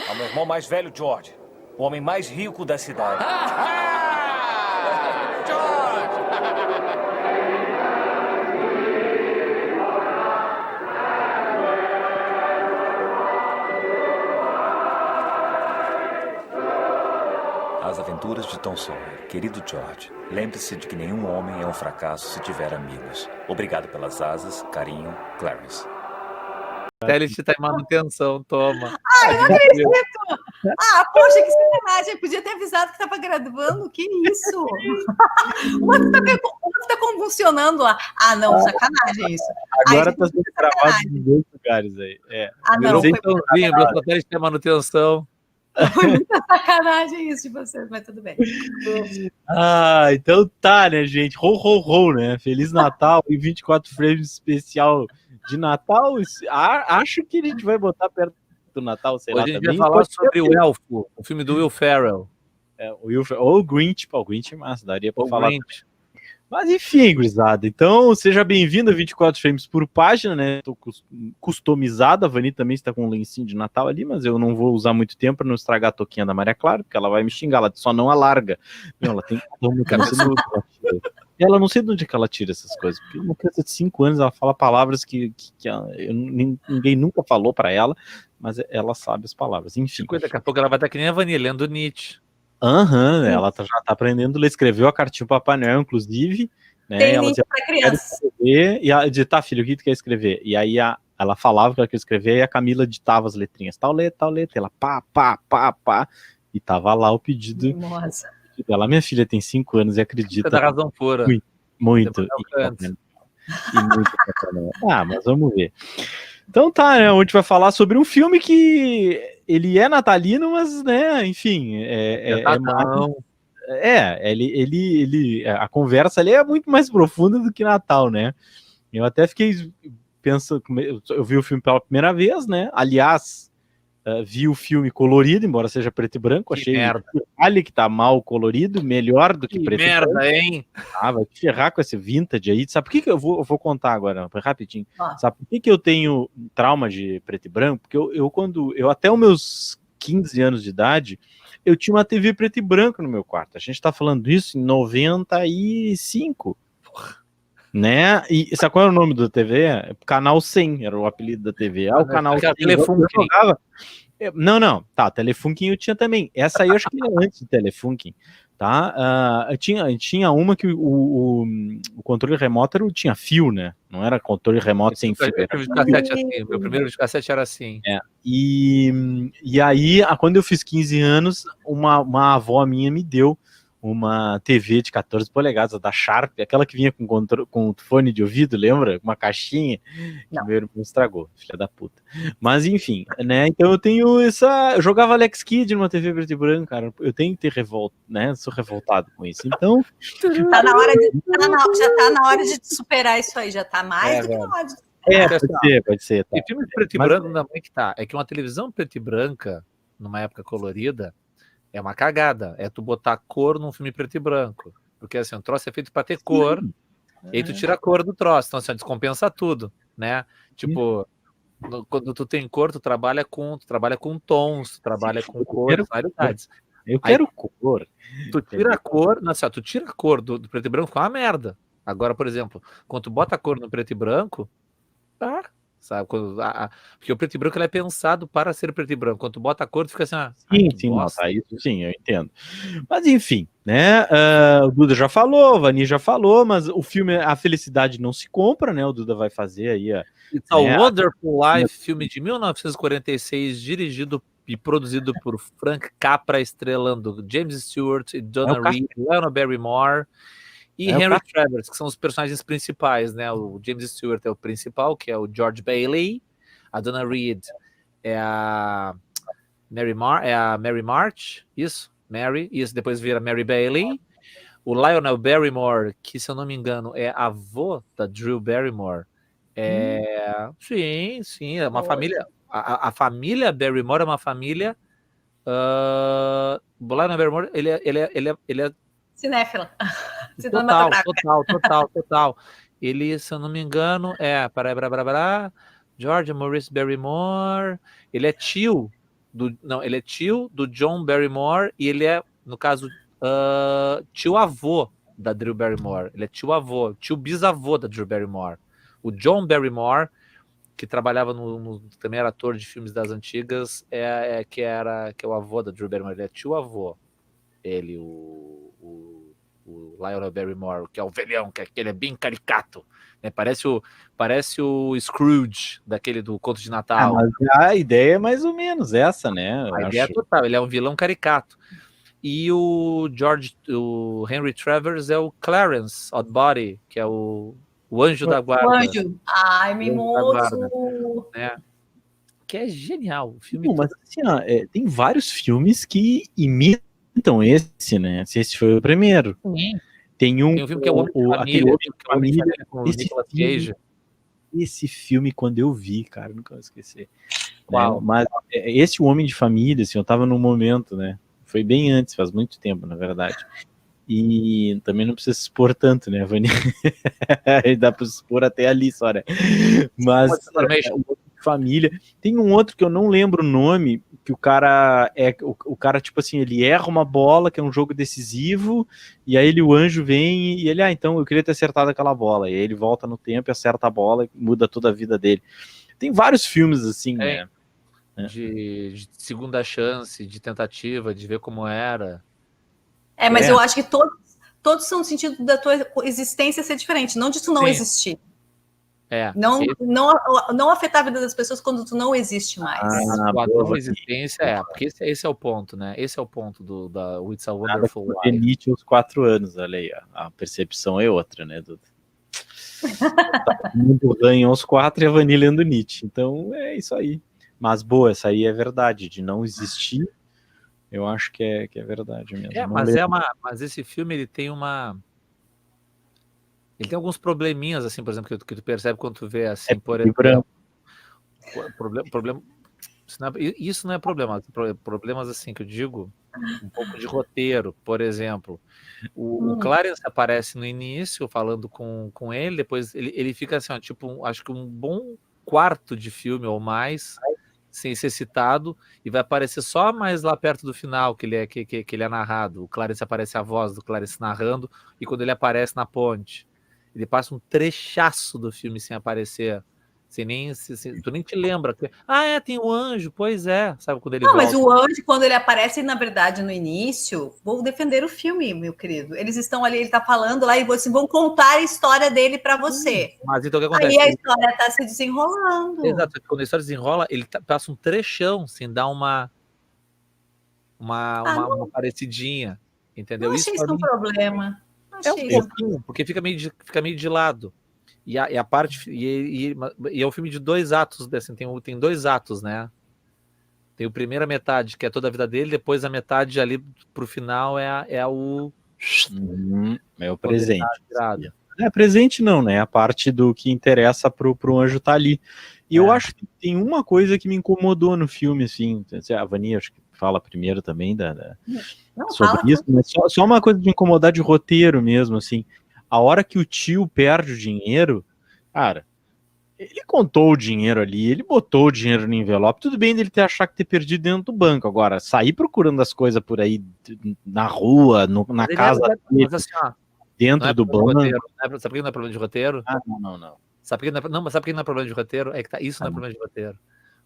Ao meu irmão mais velho, George. O homem mais rico da cidade. As Aventuras de Tom Sawyer. Querido George, lembre-se de que nenhum homem é um fracasso se tiver amigos. Obrigado pelas asas, carinho, Clarence. Satélite tá em manutenção, toma. Ai, eu não acredito! Poxa, que sacanagem. Podia ter avisado que estava gravando. Que isso? O outro tá convulsionando lá. Não, sacanagem isso. Agora tá sendo gravado em 2 lugares aí. Não, foi meu satélite tem manutenção. Foi muita sacanagem isso de vocês, mas tudo bem. Então tá, né, gente? Ho, né? Feliz Natal e 24 frames especial de Natal. Acho que a gente vai botar perto do Natal, sei lá. Hoje a gente também. vai falar sobre o Elfo, o filme do Will Ferrell. Ou o Grinch. O Grinch é massa, daria pra falar. Grinch. Mas enfim, gurizada. Então, seja bem-vindo a 24 frames por página, né? Tô customizada. A Vani também está com um lencinho de Natal ali, mas eu não vou usar muito tempo para não estragar a toquinha da Maria Clara, porque ela vai me xingar. Ela só não alarga. Não, ela tem ela não sei de onde que ela tira essas coisas, porque uma criança de 5 anos, ela fala palavras que ninguém nunca falou para ela, mas ela sabe as palavras. Enfim. Daqui a pouco ela vai estar que nem a Vani, lendo Nietzsche. Ela já tá aprendendo a ler, escreveu a cartinha pro Papai Noel, inclusive, né? Tem ela Nietzsche para criança. Escrever, e ela disse, tá, filho, o que tu quer escrever? E aí ela falava que ela queria escrever, e a Camila ditava as letrinhas, tal letra, ela pá, e tava lá o pedido. Nossa. Ela, minha filha tem 5 anos e acredita. Você dá razão pura. Muito. Mas vamos ver. Então tá, né? A gente vai falar sobre um filme que ele é natalino, mas, né, enfim, a conversa ali é muito mais profunda do que Natal, né? Eu até fiquei pensando, eu vi o filme pela primeira vez, né? Aliás, vi o filme colorido, embora seja preto e branco, que achei merda. Que tá mal colorido, melhor do que preto merda, e branco. Hein? Vai te ferrar com esse vintage aí. Sabe por que eu vou contar agora, rapidinho. Sabe por que eu tenho trauma de preto e branco? Porque eu até os meus 15 anos de idade, eu tinha uma TV preto e branco no meu quarto. A gente tá falando isso em 95. Né? E sabe qual era o nome da TV? Canal 100 era o apelido da TV. O canal 100. Telefunken. Não. Tá, Telefunken eu tinha também. Essa aí eu acho que era antes do Telefunken. Tá? Tinha uma que o controle remoto tinha fio, né? Não era controle remoto sem fio. Meu primeiro videocassete era assim. E aí, quando eu fiz 15 anos, uma avó minha me deu uma TV de 14 polegadas da Sharp, aquela que vinha com fone de ouvido, lembra? Uma caixinha que meu irmão estragou, filha da puta. Mas enfim, né? Então eu tenho eu jogava Alex Kidd numa TV preto e branco, cara. Eu tenho que ter revolta, né? Sou revoltado com isso. Então já tá na hora de superar isso aí, já tá mais do que na hora de pode ser. Tá. E filme preto e branco não é que tá. É que uma televisão preto e branca, numa época colorida, é uma cagada. É tu botar cor num filme preto e branco. Porque assim, o troço é feito pra ter cor, e aí tu tira a cor do troço. Então, assim, descompensa tudo, né? Tipo, quando tu tem cor, tu trabalha com tons, tu trabalha com cores, variedades. Eu quero cor. Tu tira a cor, tu tira a cor do preto e branco, fica uma merda. Agora, por exemplo, quando tu bota a cor no preto e branco, sabe? Porque o preto e branco ele é pensado para ser preto e branco. Quando tu bota a cor, tu fica assim, isso sim, eu entendo. Mas enfim, né? O Duda já falou, a Vani já falou, mas o filme A Felicidade Não Se Compra, né? O Duda vai fazer aí. It's a Wonderful Life, filme de 1946, dirigido e produzido por Frank Capra, estrelando James Stewart e Donna Reed, Lionel Barrymore e Henry Travers, que são os personagens principais, né? O James Stewart é o principal, que é o George Bailey. A Donna Reed é a Mary March, isso, depois vira Mary Bailey. O Lionel Barrymore, que se eu não me engano é avô da Drew Barrymore. Sim, é uma família. A família Barrymore é uma família. O Lionel Barrymore, ele é cinéfila. Total. Ele, se eu não me engano, George Maurice Barrymore. Ele é tio Não, ele é tio do John Barrymore e ele é, no caso, tio-avô da Drew Barrymore. Ele é tio-avô, tio-bisavô da Drew Barrymore. O John Barrymore, que trabalhava também era ator de filmes das antigas, que é o avô da Drew Barrymore. Ele é tio-avô. Ele, o Lionel Barrymore, que é o velhão, que ele é bem caricato. Né? Parece o Scrooge, daquele do Conto de Natal. Mas a ideia é mais ou menos essa, né? A ideia é total, ele é um vilão caricato. E o Henry Travers é o Clarence Oddbody, que é o anjo da guarda. O anjo. Ai, mimoso. Né? Que é genial. O filme mas assim, ó, tem vários filmes que imitam esse, né? Esse foi o primeiro. Sim. Tem um filme que é o Homem de Família, com o Nicolas Cage. Esse filme, quando eu vi, cara, nunca vou esquecer. Uau. Né? Mas esse Homem de Família, assim, eu tava num momento, né? Foi bem antes, faz muito tempo, na verdade. E também não precisa se expor tanto, né, Vani? Dá pra se expor até ali só, né? Mas família. Tem um outro que eu não lembro o nome, que o cara tipo assim, ele erra uma bola, que é um jogo decisivo, e aí o anjo vem e ele, então eu queria ter acertado aquela bola. E aí ele volta no tempo e acerta a bola e muda toda a vida dele. Tem vários filmes assim, né? De segunda chance, de tentativa, de ver como era. Mas eu acho que todos são no sentido da tua existência ser diferente, não de tu não existir. Não afetar a vida das pessoas quando tu não existe mais. A existência porque esse é o ponto, né? Esse é o ponto da It's a Wonderful Life. Nietzsche aos 4 anos, olha aí, a percepção é outra, né, Duda? O ganho aos 4 e a Vani lendo Nietzsche. Então é isso aí. Mas boa, essa aí é verdade, de não existir, eu acho que é verdade mesmo. Mas esse filme ele tem alguns probleminhas, assim, por exemplo, que tu percebe quando tu vê, assim, por exemplo. Problema. Isso não é problema. Problemas, assim, que eu digo, um pouco de roteiro, por exemplo. O Clarence aparece no início, falando com ele, depois ele fica assim, ó, tipo, acho que um bom quarto de filme ou mais, sem ser citado, e vai aparecer só mais lá perto do final, que ele é narrado. O Clarence aparece a voz do Clarence narrando, e quando ele aparece na ponte, ele passa um trechaço do filme sem aparecer, tu nem te lembra. Tem o anjo, pois é, sabe quando ele volta. Mas o anjo, quando ele aparece, na verdade, no início, vou defender o filme, meu querido. Eles estão ali, ele tá falando lá, e vocês vão contar a história dele para você. Mas então o que acontece? Aí a história tá se desenrolando. Exato, quando a história desenrola, ele passa um trechão, sem dar uma parecidinha, entendeu? Não achei isso um problema. É um pouquinho, porque fica meio de lado. E a parte e é um filme de 2 atos, assim, tem 2 atos, né? Tem a primeira metade, que é toda a vida dele, depois a metade ali pro final é o presente. Presente não, né? A parte do que interessa pro anjo tá ali. E eu acho que tem uma coisa que me incomodou no filme, assim, a Vani acho que fala primeiro também sobre isso, mas só uma coisa de incomodar de roteiro mesmo, assim. A hora que o tio perde o dinheiro, cara, ele contou o dinheiro ali, ele botou o dinheiro no envelope, tudo bem dele achar que ter perdido dentro do banco. Agora, sair procurando as coisas por aí, na rua, na casa dele, assim, dentro do banco. Sabe por que não é problema de roteiro? Não. Sabe por que não é problema de roteiro? Isso não é problema de roteiro.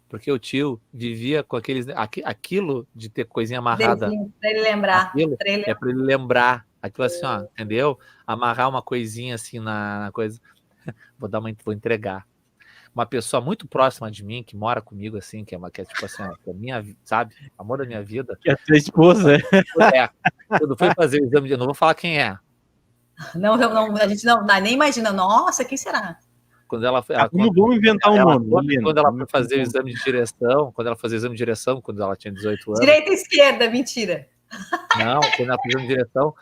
Porque o tio vivia com aquilo de ter coisinha amarrada. Pra ele lembrar. É pra ele lembrar. Aquilo assim, ó, entendeu? Amarrar uma coisinha assim na coisa. Vou entregar. Uma pessoa muito próxima de mim, que mora comigo, assim, que é tipo assim, que é minha, sabe? Amor da minha vida. Que é tua esposa. Quando foi fazer o exame eu não vou falar quem é. Não, a gente não nem imagina. Nossa, quem será? Quando ela foi. Vamos inventar um nome. Quando ela foi fazer o exame de direção, quando ela tinha 18 anos. Direita e esquerda, mentira. Não, quando ela fez o exame de direção,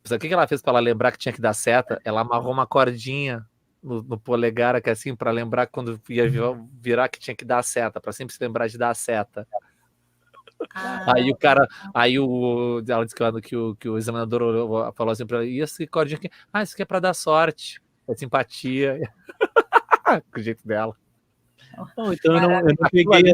sabe o que ela fez para ela lembrar que tinha que dar seta? Ela amarrou uma cordinha no polegar, que assim, para lembrar quando ia virar que tinha que dar a seta, para sempre se lembrar de dar a seta. Aí ela disse que o examinador falou assim para ela: e esse cordinha aqui? Isso aqui é para dar sorte, é simpatia. Com o jeito dela. Então eu não peguei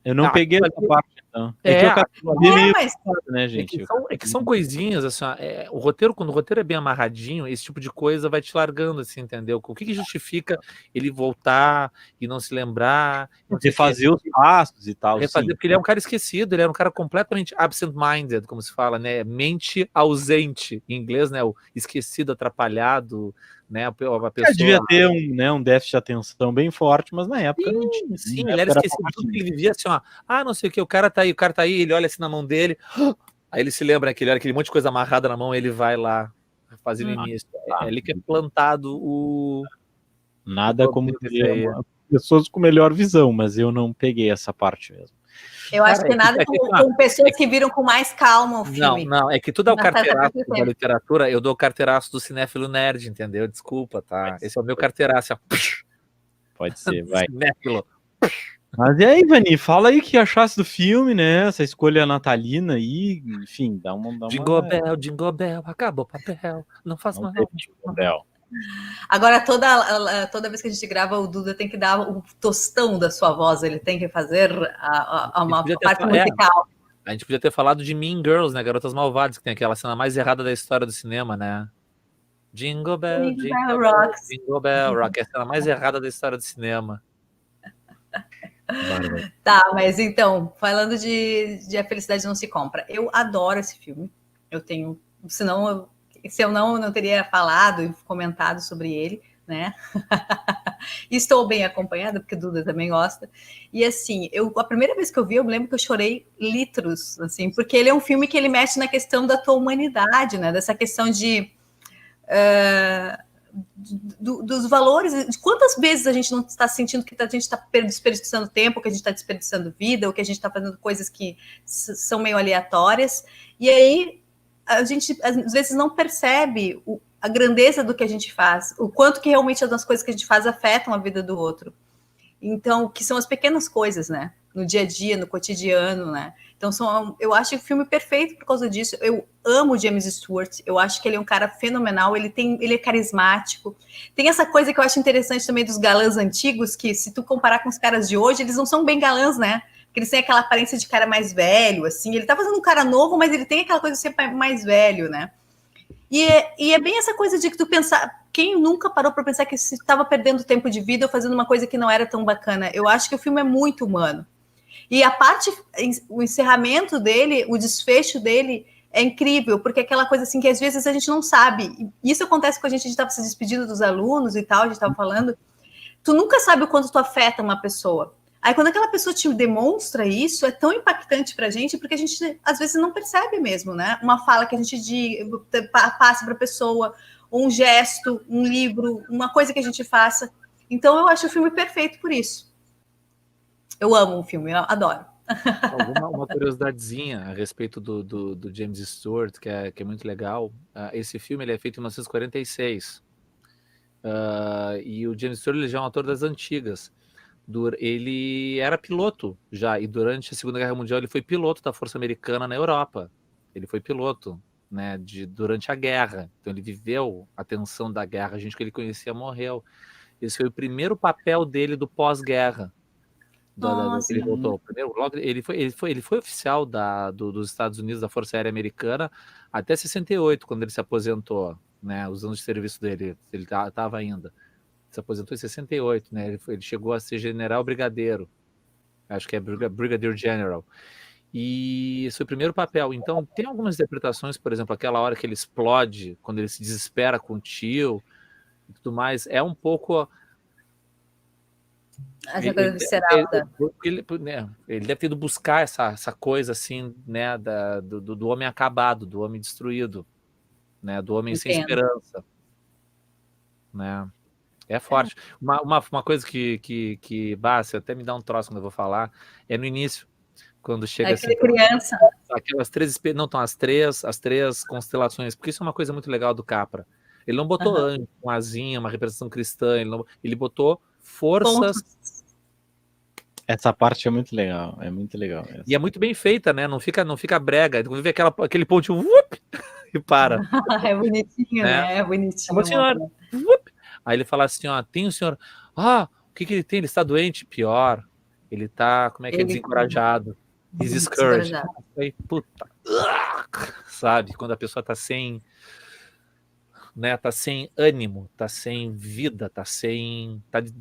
Eu não peguei essa parte, então. É que eu ali meio mas né, gente? que são coisinhas, assim, ó, o roteiro, quando o roteiro é bem amarradinho, esse tipo de coisa vai te largando, assim, entendeu? O que justifica ele voltar e não se lembrar? Você fazer os passos e tal, Refazer, sim. porque ele é um cara esquecido, ele era um cara completamente absent-minded, como se fala, né? Mente ausente, em inglês, né? O esquecido, atrapalhado, né? A pessoa... Devia ter um déficit de atenção bem forte, mas na época não tinha. Sim, na ele era época esquecido de tudo que ele vivia, assim, ó. Não sei o que, o cara tá aí, ele olha assim na mão dele, aí ele se lembra que ele era aquele monte de coisa amarrada na mão, ele vai lá fazer o início. É ali que é plantado o... Nada como ter pessoas com melhor visão, mas eu não peguei essa parte mesmo. Eu acho que nada com pessoas que viram com mais calma o filme. Não, é que tudo é o carteiraço da literatura, eu dou o carteiraço do cinéfilo nerd, entendeu? Desculpa, tá? Esse é o meu carteiraço. Pode ser, vai. Cinéfilo. Mas e aí, Vani, fala aí o que achasse do filme, né? Essa escolha natalina aí, enfim, dá uma... Jingle Bell, acabou o papel, não faz mal. Jingle Bell. Agora, toda vez que a gente grava, o Duda tem que dar o tostão da sua voz, ele tem que fazer uma parte musical. A gente podia ter falado de Mean Girls, né? Garotas Malvadas, que tem aquela cena mais errada da história do cinema, né? Jingle Bell, Jingle Bell, Jingle Bell Rock, é a cena mais errada da história do cinema. Tá, mas então, falando de A Felicidade Não Se Compra, eu adoro esse filme. Eu tenho, se eu não teria falado e comentado sobre ele, né? Estou bem acompanhada, porque Duda também gosta. E assim, a primeira vez que eu vi, eu me lembro que eu chorei litros, assim, porque ele é um filme que ele mexe na questão da tua humanidade, né? Dessa questão dos valores, de quantas vezes a gente não está sentindo que a gente está desperdiçando tempo, que a gente está desperdiçando vida, ou que a gente está fazendo coisas que são meio aleatórias, e aí a gente às vezes não percebe a grandeza do que a gente faz, o quanto que realmente as coisas que a gente faz afetam a vida do outro. Então, que são as pequenas coisas, né? No dia a dia, no cotidiano, né? Então, eu acho o filme perfeito por causa disso. Eu amo o James Stewart. Eu acho que ele é um cara fenomenal. Ele é carismático. Tem essa coisa que eu acho interessante também dos galãs antigos, que se tu comparar com os caras de hoje, eles não são bem galãs, né? Porque eles têm aquela aparência de cara mais velho, assim. Ele tá fazendo um cara novo, mas ele tem aquela coisa de ser mais velho, né? E é bem essa coisa de que tu pensar... Quem nunca parou para pensar que se estava perdendo tempo de vida ou fazendo uma coisa que não era tão bacana? Eu acho que o filme é muito humano. E o encerramento dele, o desfecho dele é incrível, porque é aquela coisa assim que às vezes a gente não sabe. Isso acontece com a gente estava se despedindo dos alunos e tal, a gente estava falando. Tu nunca sabe o quanto tu afeta uma pessoa. Aí quando aquela pessoa te demonstra isso, é tão impactante pra gente, porque a gente às vezes não percebe mesmo, né? Uma fala que a gente passa pra pessoa, um gesto, um livro, uma coisa que a gente faça. Então eu acho o filme perfeito por isso. Eu amo o filme, eu adoro. Uma curiosidadezinha a respeito do James Stewart, que é muito legal. Esse filme ele é feito em 1946. E o James Stewart ele já é um ator das antigas. Ele era piloto já, e durante a Segunda Guerra Mundial ele foi piloto da Força Americana na Europa. Ele foi piloto, né, durante a guerra. Então ele viveu a tensão da guerra, a gente que ele conhecia morreu. Esse foi o primeiro papel dele do pós-guerra. Ele voltou. Primeiro, logo, ele foi oficial dos Estados Unidos, da Força Aérea Americana, até 68, quando ele se aposentou, né, os anos de serviço dele, ele estava ainda. Se aposentou em 68, né? Ele chegou a ser general brigadeiro. Acho que é Brigadier General. E esse foi o primeiro papel. Então, tem algumas interpretações, por exemplo, aquela hora que ele explode, quando ele se desespera com o tio e tudo mais, é um pouco... Essa coisa visceral. Ele deve ter ido buscar essa coisa, assim, né, do homem acabado, do homem destruído, né, do homem sem esperança, né? É forte. Uma coisa que Bárcia, até me dá um troço quando eu vou falar, é no início, quando chega assim, criança. Aquelas as três constelações, porque isso é uma coisa muito legal do Capra. Ele não botou anjo, uma asinha, uma representação cristã, ele botou forças. Essa parte é muito legal, essa. E é muito bem feita, né? Não fica brega. Quando vê aquele pontinho, e para. É bonitinho, né? É bonitinho. Senhora, aí ele fala assim, ó, tem o senhor... o que ele tem? Ele está doente? Pior. Ele tá, como é que é, Ele- desencorajado. He's discouraged. Desencorajado. Aí, puta. Sabe? Quando a pessoa tá sem, né, tá sem ânimo, tá sem vida, tá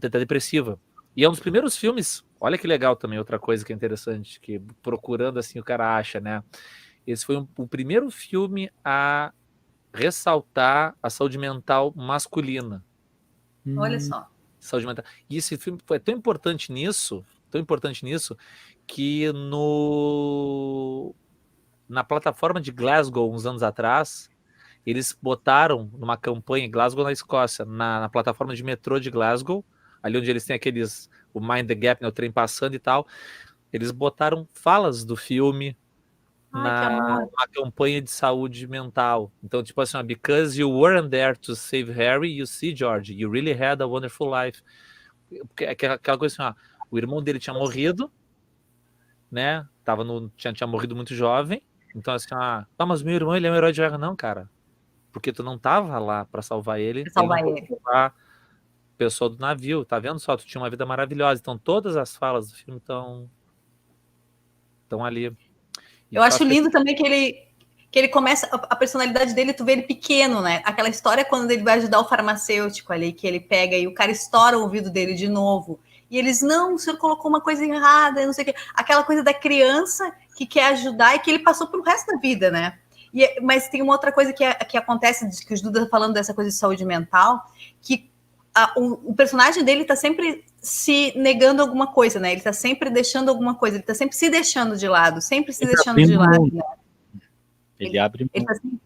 depressiva. E é um dos primeiros filmes, olha que legal também, outra coisa que é interessante, que procurando assim o cara acha, né? Esse foi o primeiro filme a ressaltar a saúde mental masculina. Olha só. Saúde mental. E esse filme foi tão importante nisso, que na plataforma de Glasgow, uns anos atrás, eles botaram numa campanha em Glasgow, na Escócia, na plataforma de metrô de Glasgow, ali onde eles têm o Mind the Gap, né, o trem passando e tal, eles botaram falas do filme Ai, que amor. na campanha de saúde mental. Então, tipo assim, because you weren't there to save Harry, you see, George, you really had a wonderful life. Porque aquela coisa assim, o irmão dele tinha morrido, né? Tinha morrido muito jovem. Então, assim, mas meu irmão, ele é um herói de guerra. Não, cara. Porque tu não tava lá pra salvar ele. Pra salvar não ele. pôde salvar o pessoal do navio. Tá vendo só? Tu tinha uma vida maravilhosa. Então, todas as falas do filme estão ali. Eu acho lindo também que ele começa, a personalidade dele, tu vê ele pequeno, né? Aquela história quando ele vai ajudar o farmacêutico ali, que ele pega e o cara estoura o ouvido dele de novo. E eles, não, o senhor colocou uma coisa errada, não sei o quê. Aquela coisa da criança que quer ajudar e que ele passou pro resto da vida, né? Mas tem uma outra coisa que acontece, que o Duda tá falando dessa coisa de saúde mental, que o personagem dele tá sempre se negando alguma coisa, né? Ele tá sempre deixando alguma coisa, ele tá sempre se deixando de lado, sempre se deixando de lado, né? Ele abre mão.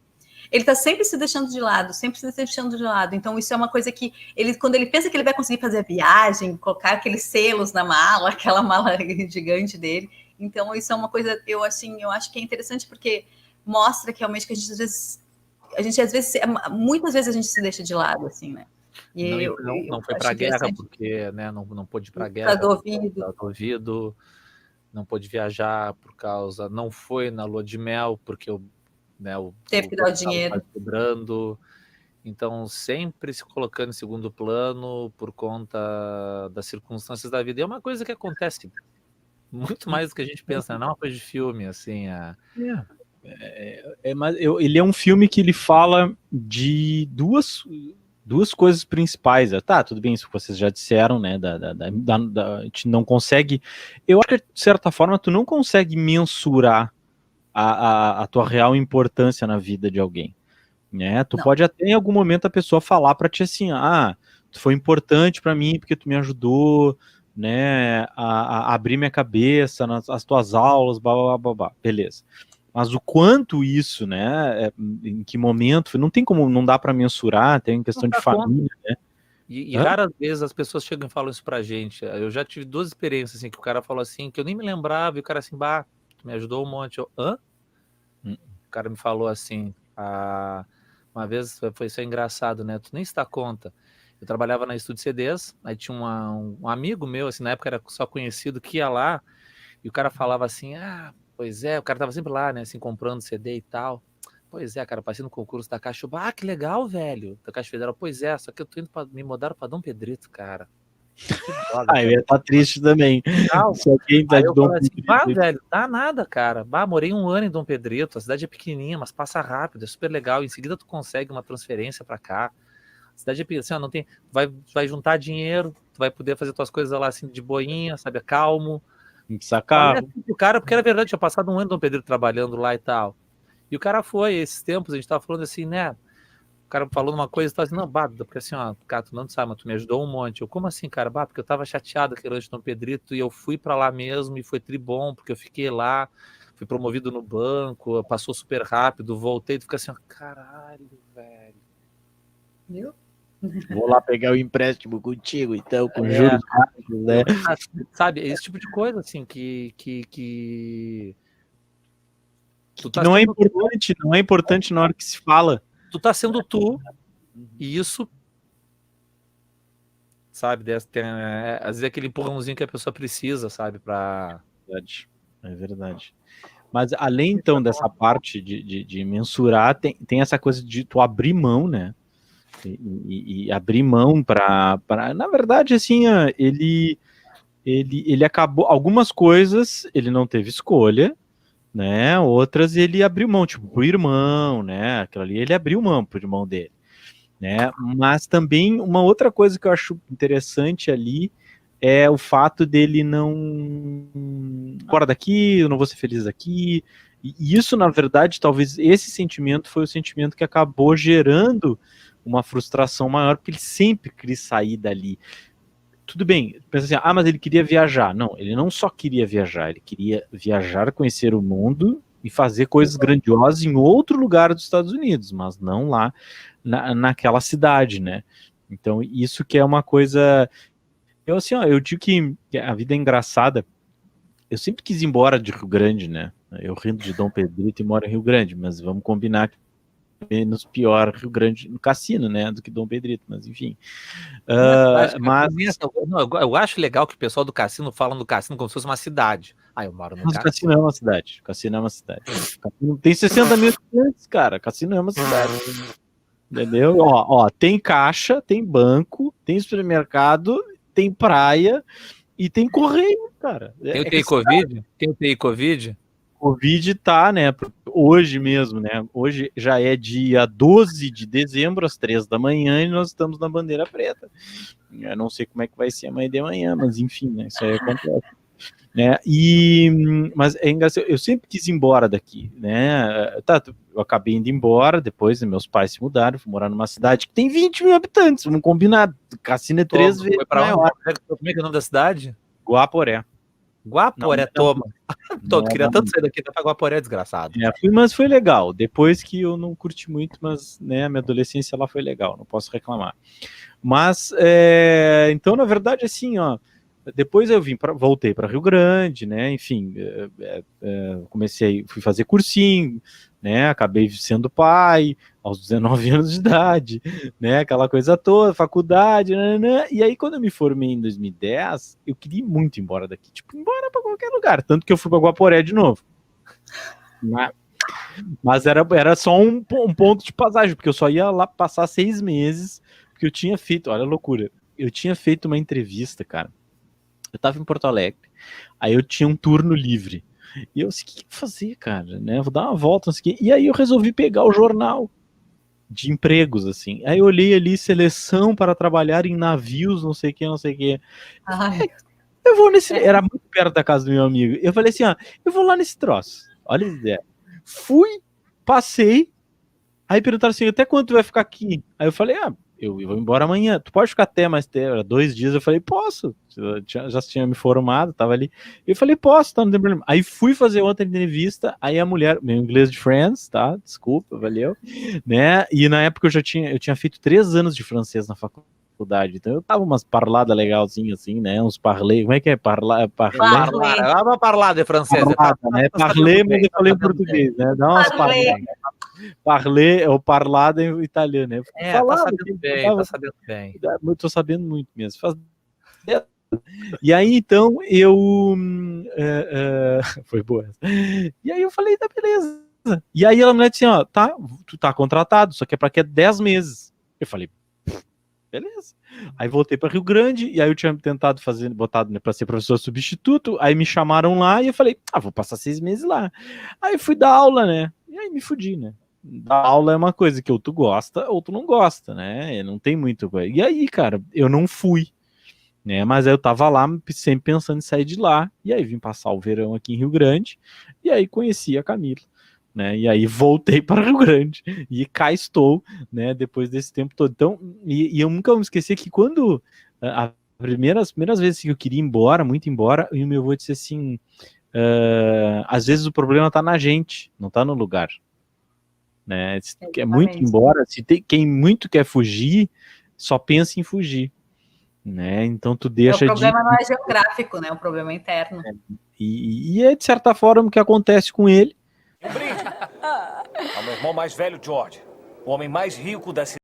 Ele tá sempre se deixando de lado, sempre se deixando de lado. Então, isso é uma coisa que quando ele pensa que ele vai conseguir fazer a viagem, colocar aqueles selos na mala, aquela mala gigante dele. Então, isso é uma coisa, eu acho que é interessante porque mostra que realmente que muitas vezes a gente se deixa de lado, assim, né? E não foi para a guerra, porque, né, não pôde ir para a guerra. Do ouvido, não pôde viajar por causa, não foi na lua de mel, porque teve que dar o dinheiro. Quebrando. Então, sempre se colocando em segundo plano por conta das circunstâncias da vida. E é uma coisa que acontece muito mais do que a gente pensa, não é uma coisa de filme, assim. Mas ele é um filme que ele fala de duas coisas principais. Tá, tudo bem, isso que vocês já disseram, né? A gente não consegue. Eu acho que, de certa forma, tu não consegue mensurar a tua real importância na vida de alguém, né? Tu pode até em algum momento a pessoa falar para ti assim, tu foi importante para mim porque tu me ajudou, né, a abrir minha cabeça nas tuas aulas, blá, blá, blá, blá, beleza. Mas o quanto isso, né, em que momento, não tem como, não dá para mensurar, tem questão de família, né? E raras vezes as pessoas chegam e falam isso pra gente. Eu já tive 2 experiências assim, que o cara falou assim, que eu nem me lembrava, e o cara assim, me ajudou um monte. O cara me falou assim, uma vez, isso é engraçado, né? Tu nem se dá conta. Eu trabalhava na Estúdio CDs, aí tinha um amigo meu, assim, na época era só conhecido, que ia lá, e o cara falava assim, pois é, o cara tava sempre lá, né, assim, comprando CD e tal. Pois é, cara, passei no concurso da Caixa, que legal, velho, da Caixa Federal. Pois é, só que eu tô indo me mudaram pra Dom Pedrito, cara. Eu ia estar triste também. Se alguém tá de Dom Pedrito. Velho, dá nada, cara. Morei 1 ano em Dom Pedrito, a cidade é pequenininha, mas passa rápido, é super legal. Em seguida tu consegue uma transferência pra cá. A cidade é pequena, assim, não tem, vai juntar dinheiro, tu vai poder fazer tuas coisas lá assim de boinha, sabe, calmo. Tem que sacar. O cara, porque era verdade, tinha passado 1 ano em Dom Pedrito trabalhando lá e tal. E o cara foi, esses tempos, a gente tava falando assim, né? O cara falou uma coisa e tava assim, não, porque assim, cara, tu não sabe, mas tu me ajudou um monte. Eu, como assim, cara? Porque eu tava chateado aquele antes de Dom Pedrito e eu fui pra lá mesmo e foi tribom, porque eu fiquei lá, fui promovido no banco, passou super rápido, voltei, tu fica assim, caralho, velho. Viu? Vou lá pegar o empréstimo contigo, então, com juros rápidos, né? Sabe, esse tipo de coisa, assim, que não é importante, não é importante na hora que se fala. Tu tá sendo tu, e isso, sabe, tem, às vezes aquele empurrãozinho que a pessoa precisa, sabe, É verdade. Mas além, então, dessa parte de mensurar, tem essa coisa de tu abrir mão, né? E abrir mão para na verdade, assim, ele ele acabou, algumas coisas ele não teve escolha, né? Outras ele abriu mão, tipo, pro irmão, né? Aquilo ali ele abriu mão pro irmão dele, né? Mas também uma outra coisa que eu acho interessante ali é o fato dele não fora daqui, eu não vou ser feliz aqui. E isso, na verdade, talvez esse sentimento foi o sentimento que acabou gerando uma frustração maior, porque ele sempre quis sair dali. Tudo bem, pensa assim, mas ele queria viajar. Não, ele não só queria viajar, ele queria viajar, conhecer o mundo e fazer coisas grandiosas em outro lugar dos Estados Unidos, mas não lá naquela cidade, né? Então, isso que é uma coisa... eu digo que a vida é engraçada. Eu sempre quis ir embora de Rio Grande, né? Eu rindo de Dom Pedrito e moro em Rio Grande, mas vamos combinar que menos pior Rio Grande no Cassino, né, do que Dom Pedrito, mas enfim. Eu acho legal que o pessoal do Cassino fala no Cassino como se fosse uma cidade. Eu moro no Cassino. Cassino é uma cidade. Cassino é uma cidade. Cassino tem 60 mil habitantes, cara. Cassino é uma cidade. Entendeu? Ó, tem caixa, tem banco, tem supermercado, tem praia e tem correio, cara. Tem o TI Covid? Tem o TI Covid? Covid tá, né, hoje mesmo, né, hoje já é dia 12 de dezembro, às 3 da manhã, e nós estamos na bandeira preta. Eu não sei como é que vai ser amanhã de manhã, mas enfim, né, isso aí acontece. Né, mas é engraçado, eu sempre quis ir embora daqui, né, eu acabei indo embora, depois meus pais se mudaram, fui morar numa cidade que tem 20 mil habitantes, vamos combinar, Cassino é 3 vezes maior. Como é que é o nome da cidade? Guaporé. Guaporé, toma. Queria tanto sair daqui pra Guaporé, desgraçado. Mas foi legal. Depois que eu não curti muito, mas né, a minha adolescência lá foi legal, não posso reclamar. Mas, então, na verdade, assim, ó, depois eu voltei para Rio Grande, né, enfim, fui fazer cursinho, né, acabei sendo pai aos 19 anos de idade, né, aquela coisa toda, faculdade, e aí quando eu me formei em 2010, eu queria muito ir embora daqui, tipo, ir embora para qualquer lugar, tanto que eu fui para Guaporé de novo. Mas era só um ponto de passagem, porque eu só ia lá passar 6 meses, porque eu tinha feito, olha a loucura, eu tinha feito uma entrevista, cara, eu tava em Porto Alegre, aí eu tinha um turno livre, e eu disse, o que eu vou fazer, cara, né, vou dar uma volta, não sei o quê. E aí eu resolvi pegar o jornal de empregos, assim, aí eu olhei ali, seleção para trabalhar em navios, não sei o que, eu vou nesse, era muito perto da casa do meu amigo, eu falei assim, eu vou lá nesse troço, olha a ideia, fui, passei, aí perguntaram assim, até quando tu vai ficar aqui? Aí eu falei, eu vou embora amanhã, tu pode ficar até mais 2 dias? Eu falei, posso, já tinha me formado, tava ali, eu falei, posso, tá, não tem problema. Aí fui fazer outra entrevista, aí a mulher, meu inglês de Friends, tá, desculpa, valeu, né, e na época eu tinha feito 3 anos de francês na faculdade, então eu tava umas parladas legalzinhas assim, né, uns parley, como é que é? Uma parlada em francês. Né? Parley, mas eu falei em português, né, dá umas parladas. Parler ou parlada em italiano, né? Tá sabendo bem. Eu tô sabendo muito mesmo. E aí, então, foi boa essa. E aí eu falei, tá, beleza. E aí a mulher disse, tá, tu tá contratado, só que é pra que é 10 meses. Eu falei, beleza. Aí voltei para Rio Grande, e aí eu tinha tentado botado, né, para ser professor substituto, aí me chamaram lá, e eu falei, vou passar 6 meses lá. Aí fui dar aula, né, e aí me fudi, né. Dar aula é uma coisa que ou tu gosta, ou tu não gosta, né, não tem muito coisa. E aí, cara, eu não fui, né, mas eu tava lá sempre pensando em sair de lá, e aí vim passar o verão aqui em Rio Grande, e aí conheci a Camila, né, e aí voltei para Rio Grande, e cá estou, né, depois desse tempo todo. Então, e eu nunca me esqueci que quando as primeiras vezes que eu queria ir embora, muito embora, e o meu avô disse assim, às vezes o problema tá na gente, não tá no lugar, né, quer muito ir embora, quem muito quer fugir, só pensa em fugir, né, então tu deixa o problema não é geográfico, né, o problema é interno. E é de certa forma o que acontece com ele. Um brinde ao meu irmão mais velho, George, o homem mais rico da cidade.